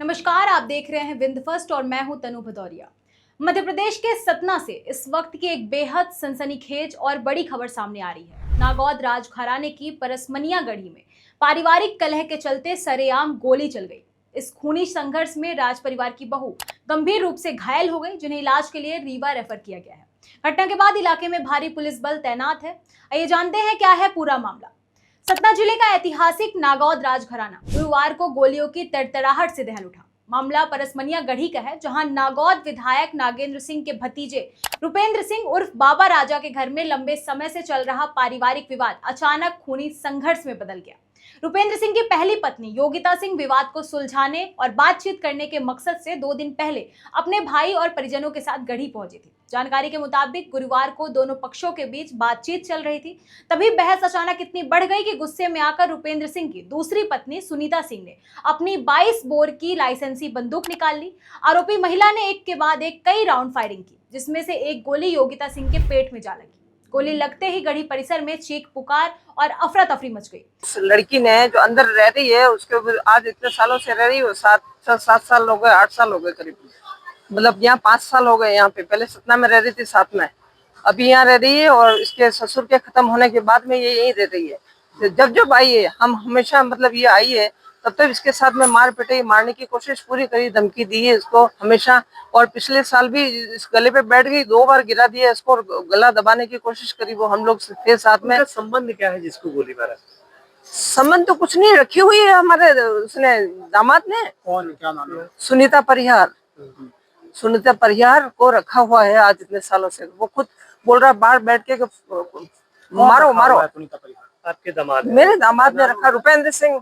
नमस्कार, आप देख रहे हैं विंद फर्स्ट और मैं हूं तनु भदौरिया। मध्य प्रदेश के सतना से इस वक्त की एक बेहद सनसनीखेज और बड़ी खबर सामने आ रही है। नागौद राजघराने की परसमनिया गढ़ी में पारिवारिक कलह के चलते सरेआम गोली चल गई। इस खूनी संघर्ष में राज परिवार की बहू गंभीर रूप से घायल हो गई, जिन्हें इलाज के लिए रीवा रेफर किया गया है। घटना के बाद इलाके में भारी पुलिस बल तैनात है। आइए जानते हैं क्या है पूरा मामला। सतना जिले का ऐतिहासिक नागौद राजघराना गुरुवार को गोलियों की तड़तड़ाहट से दहल उठा। मामला परसमनिया गढ़ी का है, जहां नागौद विधायक नागेंद्र सिंह के भतीजे रुपेंद्र सिंह उर्फ बाबा राजा के घर में लंबे समय से चल रहा पारिवारिक विवाद अचानक खूनी संघर्ष में बदल गया। रुपेंद्र सिंह की पहली पत्नी योगिता सिंह विवाद को सुलझाने और बातचीत करने के मकसद से 2 दिन पहले अपने भाई और परिजनों के साथ गढ़ी पहुंची थी। जानकारी के मुताबिक गुरुवार को दोनों पक्षों के बीच बातचीत चल रही थी। तभी बहस अचानक इतनी बढ़ गई कि गुस्से में आकर रुपेंद्र सिंह की दूसरी पत्नी सुनीता सिंह ने अपनी 22 बोर की लाइसेंसी बंदूक निकाल ली। आरोपी महिला ने एक के बाद एक कई राउंड फायरिंग की, जिसमें से एक गोली योगिता सिंह के पेट में जा लगी। गोली लगते ही गढ़ी परिसर में चीख पुकार और अफरा तफरी मच गई। लड़की ने जो अंदर रह रही है उसके आज इतने सालों से रह रही है, 7 साल हो गए, 8 साल हो गए करीब। मतलब यहाँ 5 साल हो गए यहाँ पे। पहले सतना में रह रही थी साथ में, अभी यहाँ रह रही है और इसके ससुर के खत्म होने के बाद में ये यहीं रह रही है। जब आई है हम हमेशा मतलब ये आई है तब तक इसके साथ में मार पिटाई मारने की कोशिश पूरी करी, धमकी दी है इसको हमेशा। और पिछले साल भी इस गले पे बैठ गई, 2 बार गिरा दिया इसको, गला दबाने की कोशिश करी। वो हम लोग थे साथ में। संबंध क्या है जिसको गोली मारा? संबंध तो कुछ नहीं, रखी हुई है हमारे उसने दामाद ने। कौन, क्या नाम है? सुनीता परिहार। सुनीता परिहार को रखा हुआ है आज इतने सालों से। वो खुद बोल रहा बाहर बैठ के मारो मारो। आपके दामाद? मेरे दामाद ने रखा, रुपेंद्र सिंह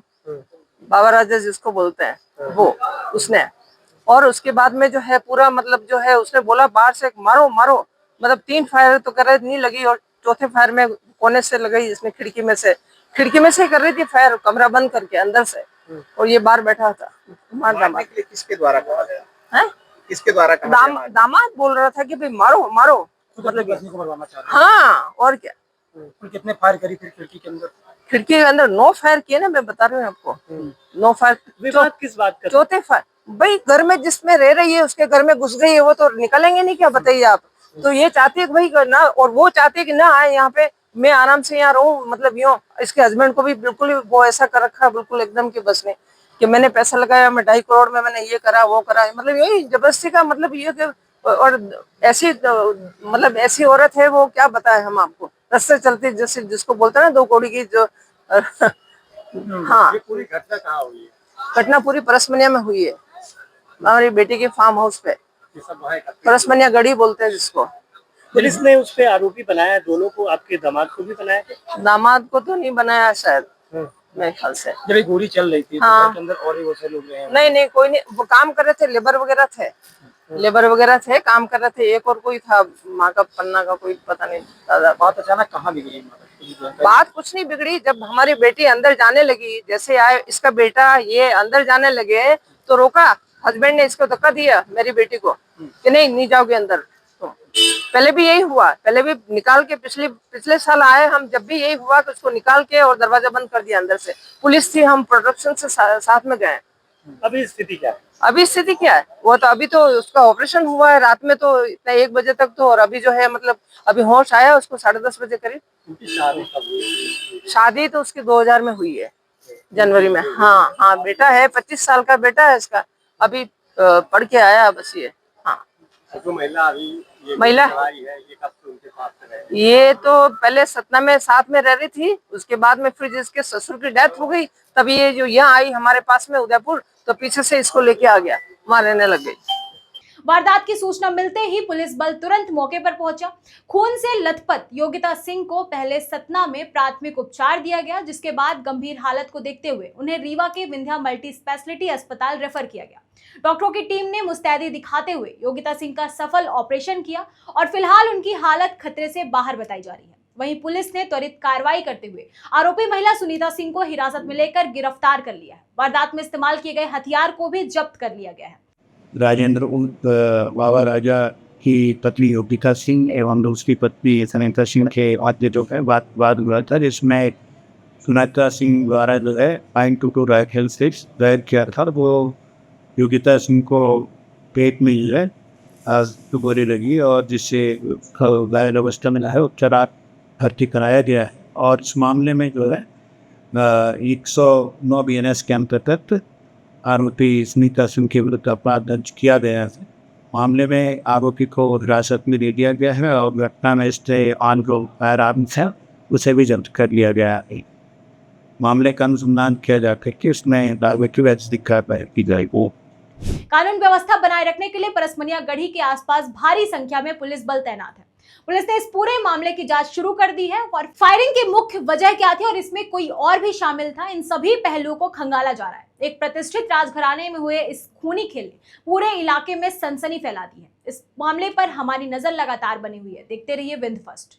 बाबा राजा जिसको बोलते हैं वो, उसने। और उसके बाद में जो है पूरा मतलब जो है उसने बोला बाहर से मारो मारो। मतलब 3 फायर तो कर रहे, नहीं लगी, और चौथे फायर में कोने से लगाई इसने, खिड़की में से कर रही थी फायर, कमरा बंद करके अंदर से। और ये बाहर बैठा था। मारने के लिए किसके द्वारा कहा गया है? किसके द्वारा कहा गया? दामाद बोल रहा था कि भाई मारो मारो, मतलब हाँ। और क्या? कितने फायर करी फिर खिड़की के अंदर? खिड़की के अंदर 9 फायर किए ना, मैं बता रही हूँ आपको। 9 फायर। विवाद किस बात का? चौथे फायर भाई घर में जिसमें रह रही है उसके घर में घुस गई है, वो तो निकलेंगे नहीं क्या, बताइए आप। तो ये चाहती है कि भाई ना, और वो चाहती है कि ना आए यहाँ पे, मैं आराम से यहाँ रहूँ। मतलब यूँ इसके हस्बैंड को भी बिल्कुल वो ऐसा कर रखा बिल्कुल एकदम की बस में, कि मैंने पैसा लगाया, मैं 2.5 करोड़ में मैंने ये करा वो करा। मतलब यही जबरदस्ती का मतलब ये कि, और ऐसी मतलब ऐसी औरत है वो, क्या बताए हम आपको। रस्ते चलती जैसे जिसको बोलते हैं ना 2 कौड़ी की जो। हाँ, ये पूरी घटना कहाँ हुई है? घटना पूरी परसमनिया में हुई है, हमारी बेटी के फार्म हाउस पे। ये सब वहाँ परसमनिया गढ़ी बोलते हैं जिसको। पुलिस ने उस पे आरोपी बनाया, दोनों को, आपके दामाद को भी बनाया? दामाद को तो नहीं बनाया शायद, मेरे ख्याल से। जब ये गोली चल रही थी हाँ। तो के अंदर और भी बहुत सारे लोग रहे हैं? नहीं कोई नहीं, वो काम कर रहे थे, लेबर वगैरह थे, काम कर रहे थे। एक और कोई था, माँ का पन्ना का कोई, पता नहीं दादा। बात अचानक कहाँ बिगड़ी? बात कुछ नहीं बिगड़ी, जब हमारी बेटी अंदर जाने लगी, जैसे आए इसका बेटा ये अंदर जाने लगे तो रोका। हस्बैंड ने इसको धक्का दिया मेरी बेटी को कि नहीं जाओगे अंदर। तो पहले भी यही हुआ, पहले भी निकाल के पिछले साल आए हम, जब भी यही हुआ कि उसको निकाल के और दरवाजा बंद कर दिया अंदर से। पुलिस थी, हम प्रोडक्शन से साथ में गए। अभी स्थिति क्या है? अभी स्थिति क्या है? वो तो अभी तो उसका ऑपरेशन हुआ है रात में, तो इतना 1 बजे तक तो। और अभी जो है मतलब अभी होश आया उसको 10:30 बजे करीब। उनकी शादी कब हुई? शादी तो उसकी 2000 में हुई है, जनवरी में। हाँ, बेटा है, 25 साल का बेटा है इसका, अभी पढ़ के आया बस ये। हाँ, जो महिला अभी ये महिला है, ये कब से उनके पास रहे? ये तो पहले सतना में साथ में रह रही थी, उसके बाद में फिर जिसके ससुर की डेथ हो गई, तब ये जो यहाँ आई हमारे पास में उदयपुर, तो पीछे से इसको लेके आ गया, वहां रहने लग गई। वारदात की सूचना मिलते ही पुलिस बल तुरंत मौके पर पहुंचा। खून से लथपथ योगिता सिंह को पहले सतना में प्राथमिक उपचार दिया गया, जिसके बाद गंभीर हालत को देखते हुए उन्हें रीवा के विंध्या मल्टी स्पेशलिटी अस्पताल रेफर किया गया। डॉक्टरों की टीम ने मुस्तैदी दिखाते हुए योगिता सिंह का सफल ऑपरेशन किया और फिलहाल उनकी हालत खतरे से बाहर बताई जा रही है। वहीं पुलिस ने त्वरित कार्रवाई करते हुए आरोपी महिला सुनीता सिंह को हिरासत में लेकर गिरफ्तार कर लिया है। वारदात में इस्तेमाल किए गए हथियार को भी जब्त कर लिया गया है। राजेंद्र बाबा राजा की पत्नी योगिता सिंह एवं उसकी पत्नी सुनीता सिंह के मध्य जो है वाद हुआ था, जिसमें सुनीता सिंह द्वारा जो है 922 राइफल से दायर किया था। वो योगिता सिंह को पेट में जो है गोली लगी और जिससे घायल अवस्था में है उपचार भर्ती कराया गया है। और इस मामले में जो है 109 BNS के अंतर्गत आरोपी स्मिता सिंह के विरुद्ध अपराध दर्ज किया गया है। मामले में आरोपी को हिरासत में ले लिया गया है और घटना में इससे ऑन जो फायर आर्म्स है उसे भी जब्त कर लिया गया है। मामले का अनुसंधान किया जाकर के उसमें डायरेक्टिव एजेंसी कार्रवाई की जाएगी। कानून व्यवस्था बनाए रखने के लिए परसमनिया गढ़ी के आसपास भारी संख्या में पुलिस बल तैनात है। पुलिस ने इस पूरे मामले की जांच शुरू कर दी है और फायरिंग की मुख्य वजह क्या थी और इसमें कोई और भी शामिल था, इन सभी पहलुओं को खंगाला जा रहा है। एक प्रतिष्ठित राजघराने में हुए इस खूनी खेल ने पूरे इलाके में सनसनी फैला दी है। इस मामले पर हमारी नजर लगातार बनी हुई है। देखते रहिए विंध्य फर्स्ट।